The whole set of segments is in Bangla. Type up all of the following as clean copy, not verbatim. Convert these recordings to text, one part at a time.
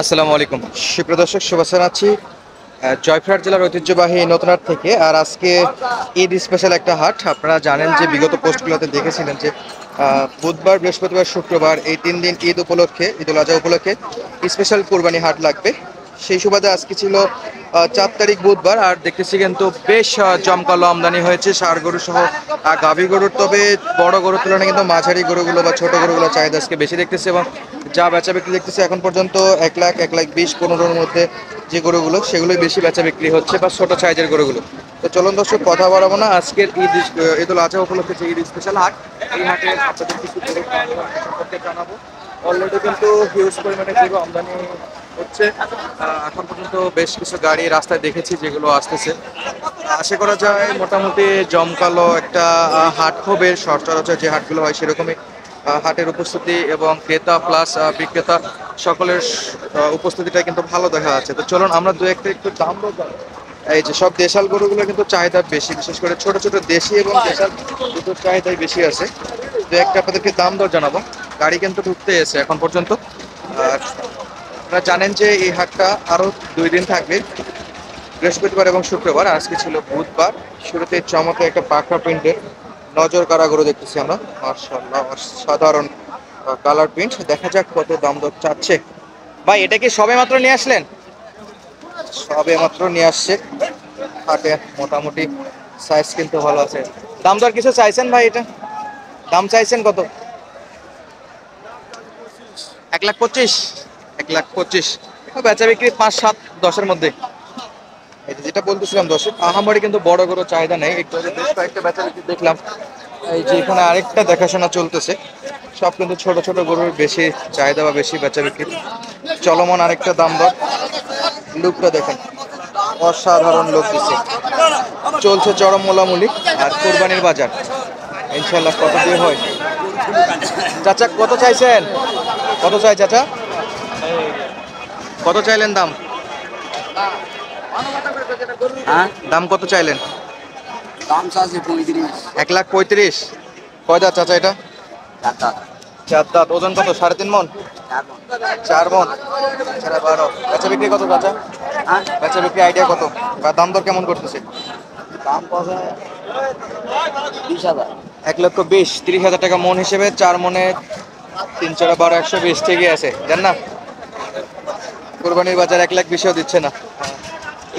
আসসালামু আলাইকুম সুপ্রিয় দর্শক, শুভেচ্ছা জানাচ্ছি জয়পুরহাট জেলার ঐতিহ্যবাহী নতুনহাট থেকে। আর আজকে ঈদ স্পেশাল একটা হাট। আপনারা জানেন যে বিগত পোস্টগুলোতে দেখেছিলেন যে বুধবার, বৃহস্পতিবার, শুক্রবার এই 3 দিন ঈদ উপলক্ষে, ঈদুল আজহা উপলক্ষে স্পেশাল কোরবানি হাট লাগবে। সেই সুবাদে আজকে ছিল 4 তারিখ বুধবার। আর দেখতেছি কিন্তু বেশ জমকালো আমদানি হয়েছে ষাঁড় গরু সহ গাভী গরুর। তবে বড় গরুর তুলনায় কিন্তু মাঝারি গরুগুলো বা ছোট গরুগুলো চাহিদা আজকে বেশি দেখতেছি, এবং যা বেচা বিক্রি দেখতেছি এখন পর্যন্ত 1 লাখ, 1,20,15-র মধ্যে যে গরুগুলো সেগুলোই বেশি বেচা বিক্রি হচ্ছে, বা ছোট সাইজের গরুগুলো। তো চলুন দর্শক, কথা বাড়াবো না। আজকের ঈদুল আজহা উপলক্ষে যে ঈদ স্পেশাল হাট, এই হাটে আপনাদের কিছু গরু সম্পর্কে জানাবো। অলরেডি কিন্তু হিউজ পরিমাণে গরু আমদানি হচ্ছে। এখন পর্যন্ত বেশ কিছু গাড়ি রাস্তায় দেখেছি যেগুলো আসতেছে। আশা করা যায় মোটামুটি জমকালো একটা হাট হবে। সচরাচর যে হাটগুলো হয় সেরকমই হাটের উপস্থিতি এবং ক্রেতা প্লাস বিক্রেতা সকলের উপস্থিতিটা কিন্তু ভালো দেখা যাচ্ছে। তো চলুন আমরা দু একটা একটু দাম বলবো। এই যে সব দেশাল গরুগুলো কিন্তু চাহিদা বেশি, বিশেষ করে ছোট ছোট দেশি এবং দেশাল দুটোর চাহিদাই বেশি আছে। দু একটা আপনাদেরকে দাম দর জানাবো। গাড়ি কিন্তু ঢুকতে এসে এখন পর্যন্ত। আর আপনারা জানেন যে এই হাটটা আরো 2 দিন থাকবে, বৃহস্পতিবার এবং শুক্রবার। আজকে ছিল বুধবার। শুরুতে চমৎকার একটা পাখা প্রিন্টের নজর কাড়া গরু দেখতেছি আমরা, মাশাআল্লাহ অসাধারণ কালার প্রিন্ট। দেখা যাক কত দাম দর চাচ্ছে। ভাই এটা কি সবে মাত্র নিয়ে আসলেন? সবে মাত্র নিয়ে আসছে হাটে। মোটামুটি সাইজ কিন্তু ভালো আছে। দাম দর কিছু চাইছেন ভাই? এটা দাম চাইছেন কত? 1,25,000। 1,25,000 বেচা বিক্রি 5, 7, 10-এর মধ্যে। এই যেটা বলতেছিলাম দর্শক, আহামরি কিন্তু বড় বড় চাহিদা নেই। একটু আগে বেশ কয়েকটা বেচা বিক্রি দেখলাম। এই যে এখানে আরেকটা দেখাশোনা চলতেছে। সব কিন্তু ছোট ছোট গরুর বেশি চাহিদা বা বেশি বেচা বিক্রি চলমান। আরেকটা দাম দর, লুকটা দেখেন, অসাধারণ লোক দিচ্ছে। চলছে চরম মোলামুলি। আর কোরবানির বাজার ইনশাল্লাহ কত দিয়ে হয়। চাচা কত চাইছেন? কত চাই চাচা? কত চাইলেন দাম? হ্যাঁ, দাম কত চাইলেন? দাম চাচ্ছে 35। 1,35,000। কয় দাঁত চাচা এটা? টাকা 4 দাঁত। ওজন কত? 3.5 মণ? 4 মণ। 12 বেচা বিক্রি কত চাচা? হ্যাঁ, বেচা বিক্রি আইডিয়া কত, বা দাম দর কেমন করতেছে? দাম পড়ে 20,000। 1,20,000। 30,000 টাকা মন হিসেবে 4 মণে 3, 4, 12, 120 ঠিকই আছে। জান না কোরবানির বাজার 1,20,000 দিচ্ছে না।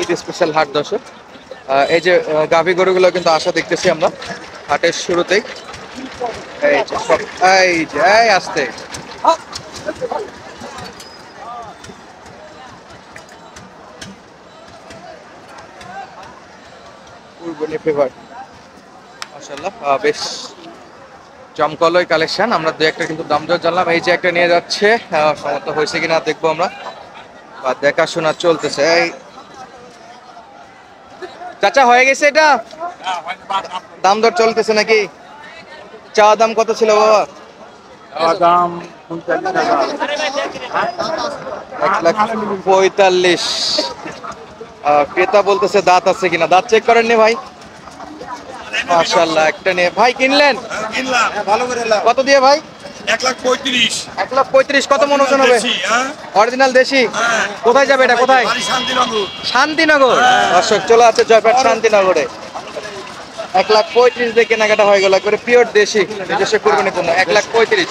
ঈদ স্পেশাল হাট দর্শক। এই যে গাভী গরুগুলো কিন্তু আসা দেখতেছি আমরা হাটের শুরুতেই। এই যে সব, এই যে এই আসতে কুরবানি ফেভার মাশাআল্লাহ। বেশ জমকলই কালেকশন। আমরা দু একটা কিন্তু দাম দর জানলাম। এই যে একটা নিয়ে যাচ্ছে, সমর্থ হয়েছে কিনা দেখবো আমরা, বা দেখাশোনা চলতেছে। এই চাচা হয়ে গেছে এটা? দাম দর চলতেছে নাকি? চা দাম কত ছিল বাবা? দাম 1,45,000। ক্রেতা বলতেছে দাঁত আছে কিনা। দাঁত চেক করেননি ভাই? মাশাআল্লাহ একটা নিয়ে ভাই কিনলেন। কিনলাম, ভালো করে এলাম। কত দিয়ে ভাই? 1,35,000। 1,35,000। কত মন ওজন হবে? দেশি, হ্যাঁ? অরিজিনাল দেশি। হ্যাঁ। কোথায় যাবে এটা? কোথায়? বাড়ি শান্তিনগর। শান্তিনগর। দর্শক চলে আছে জয়পুরহাট শান্তিনগরে। 1,35,000 দিয়ে কেনাকাটা হয়ে গেল, একবারে পিওর দেশি নিজস্ব কুরবানি পণ্য। 1,35,000।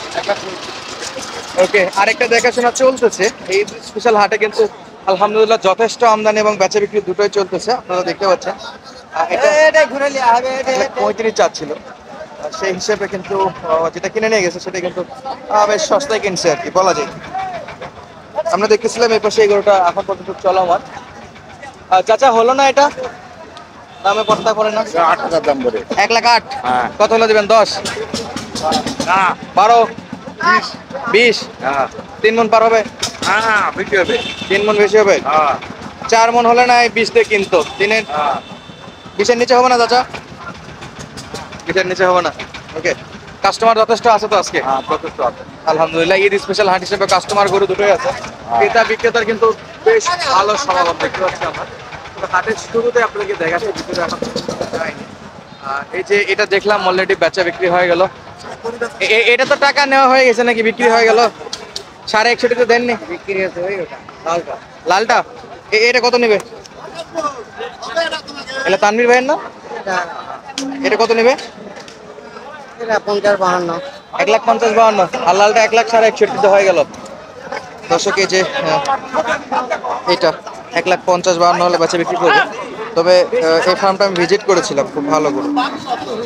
ওকে, আরেকটা দেখাশোনা চলতেছে এই স্পেশাল হাটে কিন্তু আলহামদুলিল্লাহ যথেষ্ট আমদানি এবং বেচা বিক্রি দুটোই চলতেছে, আপনারা দেখতে পাচ্ছেন। এটা 1,35,000 চাচ্ছিল। সেই হিসেবে কিন্তু যেটা কিনে নিয়ে গেছে সেটা কিন্তু বেশ সস্তায় কিনছে আর কি বলা যায়। আমরা দেখতেছিলাম এই পাশে এই গরুটা এখন পর্যন্ত চলমান। চাচা হলো না এটা? দামে পড়তা করে না? 8,000 দাম করে। 1,08,000। হ্যাঁ। কত হলো দিবেন? 10, না, 12, 20? হ্যাঁ 3 মণ পার হবে? হ্যাঁ, বিক্রি হবে। 3 মণ বেশি হবে? হ্যাঁ 4 মণ হলে না 20 দিয়ে কিনতো। 20-এর নিচে হবে না চাচা? 20-এর নিচে হবে না। ওকে, কাস্টমার যথেষ্ট আছে তো আজকে? হ্যাঁ, যথেষ্ট আছে। আলহামদুলিল্লাহ ঈদ স্পেশাল হাট হিসেবে কাস্টমার গরু দুটোই আছে। ক্রেতা বিক্রেতার কিন্তু বেশ ভালো সমাগম দেখতে পাচ্ছি আমরা। তবে হাটের শুরুতে আপনাকে দেখাচ্ছে, ভিতরে এখন যায়নি। এই যে এটা দেখলাম অলরেডি বেচা বিক্রি হয়ে গেল। এটা তো টাকা নেওয়া হয়ে গেছে নাকি বিক্রি হয়ে গেল? 161 দেননি? বিক্রি হচ্ছে ওই ওটা লালটা। লালটা এটা কত নেবে? এটা তানভীর ভাইয়ের না? এটা এটা কত নেবে? এটা 50-52। 1,50,52 আর লালটা 1,61,60 হয়ে গেল। দর্শক এই যে এটা 1,50,52 হলে বাচ্চা বিক্রি করবে। তবে এই ফার্মটা আমি ভিজিট করেছিলাম, খুব ভালো গরু।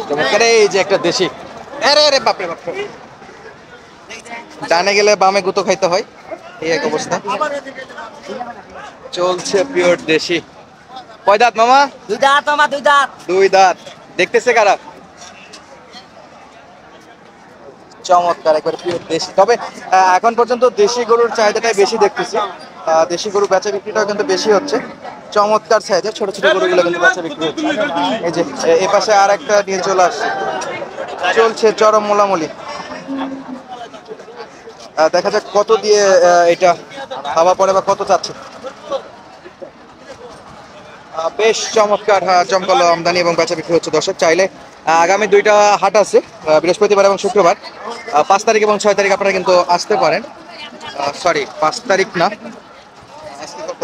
চমৎকার। এই যে একটা দেশি, আরে আরে বাপরে বাপরে, ডানে গেলে বামে গুঁতো খাইতে হয়, এই এক অবস্থা। চলছে পিওর দেশি। কয় দাঁত মামা? 2 দাঁত মামা, 2 দাঁত। 2 দাঁত। দেখতেছে কারা? চমৎকার, একবার পিওর দেশি। তবে এখন পর্যন্ত দেশি গরুর চাহিদাটাই বেশি দেখতেছি। দেশি গরু বেচা বিক্রিটাও কিন্তু বেশি হচ্ছে। চমৎকার সাইজের ছোট ছোট গরুগুলো কিন্তু বেচা বিক্রি হচ্ছে। এই যে এই পাশে আর একটা নিয়ে চলে আসছে, চলছে চরম মোলামুলি। দেখা যাক কত দিয়ে এটা খাওয়া পড়ে বা কত চাচ্ছে। বেশ চমৎকার জমকালো আমদানি এবং বেচা বিক্রি হচ্ছে। দর্শক চাইলে আগামী 2টা হাট আছে, বৃহস্পতিবার এবং শুক্রবার, 5 তারিখ এবং 6 তারিখ আপনারা কিন্তু আসতে পারেন। সরি, 5 তারিখ না, আজকে কত?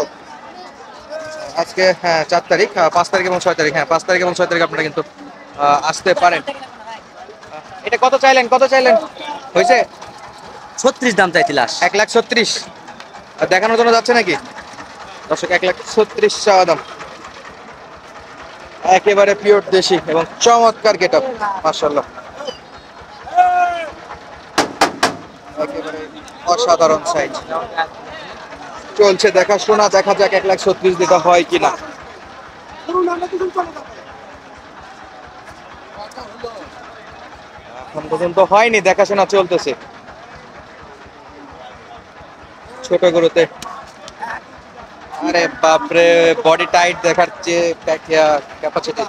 আজকে হ্যাঁ 4 তারিখ, 5 তারিখ এবং 6 তারিখ, হ্যাঁ 5 তারিখ এবং 6 তারিখ আপনারা কিন্তু আসতে পারেন। এটা কত চাইলেন, কত চাইলেন? হয়েছে 36 দাম চাইছিল। 1,36,000। দেখানোর জন্য যাচ্ছে নাকি? দর্শক 1,36,000 চাওয়া দাম। একেবারে পিওর দেশি এবং চমৎকার গেট আপ, মাশাআল্লাহ, একেবারে অসাধারণ সাইজ। চলছে দেখাশোনা, দেখা যাক 1,36,000 দিতে হয় কিনা। এখন পর্যন্ত হয়নি, দেখাশোনা চলতেছে। ছোট গরুতে আরে বাপরে, বডি টাইট দেখাচ্ছে, ক্যাপাসিটি।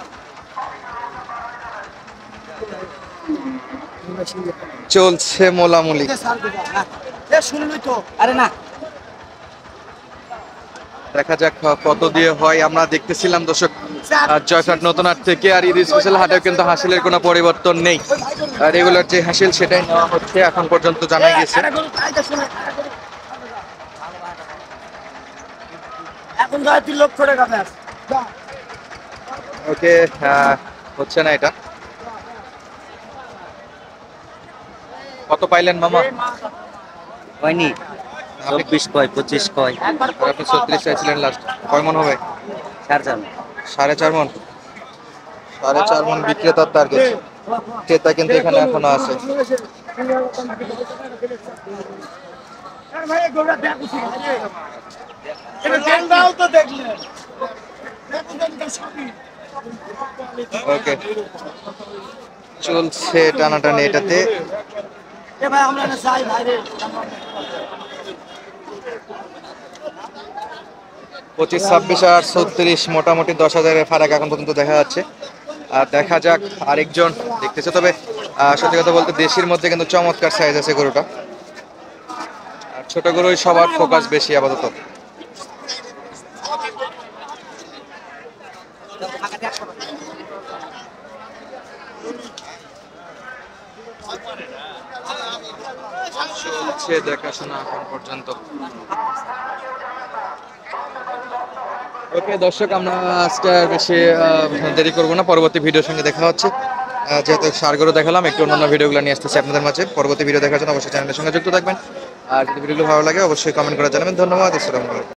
চলছে মোলামুলি। আরে না, দেখা যাক কত দিয়ে হয়। আমরা দেখতেছিলাম দর্শক জয়ফ্রাট নতুন হাট থেকে, আর ঈদ স্পেশাল হাটেও কিন্তু হাসিলের কোনো পরিবর্তন নেই। রেগুলার যে হাসিল সেটাই নেওয়া হচ্ছে এখন পর্যন্ত জানা গেছে। এখন 3 লক্ষ টাকা ব্যাস। ওকে, হচ্ছে না এটা। কত পাইলেন মামা? হয়নি, আপনি 24 কয়, 25 কয়, আপনি 36 চাইছিলেন লাস্ট। কয় মন হবে? 4.5। 4.5 মন। 4.5 মন বিক্রেতার টার্গেট। ক্রেতা কিন্তু এখানে এখনো আছে। ওকে, চলছে টানাটানি এটাতে। 25, 26 আর 36, মোটামুটি 10,000-এর ফারাক এখন পর্যন্ত দেখা যাচ্ছে। আর দেখা যাক আরেকজন দেখতেছে। তবে সত্যি কথা বলতে দেশির মধ্যে কিন্তু চমৎকার সাইজ আছে গরুটা। আর ছোট গরুই সবার ফোকাস বেশি আপাতত। চলছে দেখাশোনা এখন পর্যন্ত। ওকে দর্শক, আমরা আজকে আর বেশি দেরি করবো না, পরবর্তী ভিডিওর সঙ্গে দেখা হচ্ছে। যেহেতু সারগরু দেখালাম, একটু অন্যান্য ভিডিওগুলো নিয়ে আসতেছি আপনাদের মাঝে। পরবর্তী ভিডিও দেখার জন্য অবশ্যই চ্যানেলের সঙ্গে যুক্ত থাকবেন। আর যদি ভিডিওগুলো ভালো লাগে অবশ্যই কমেন্ট করে জানাবেন। ধন্যবাদ। আসসালামু আলাইকুম।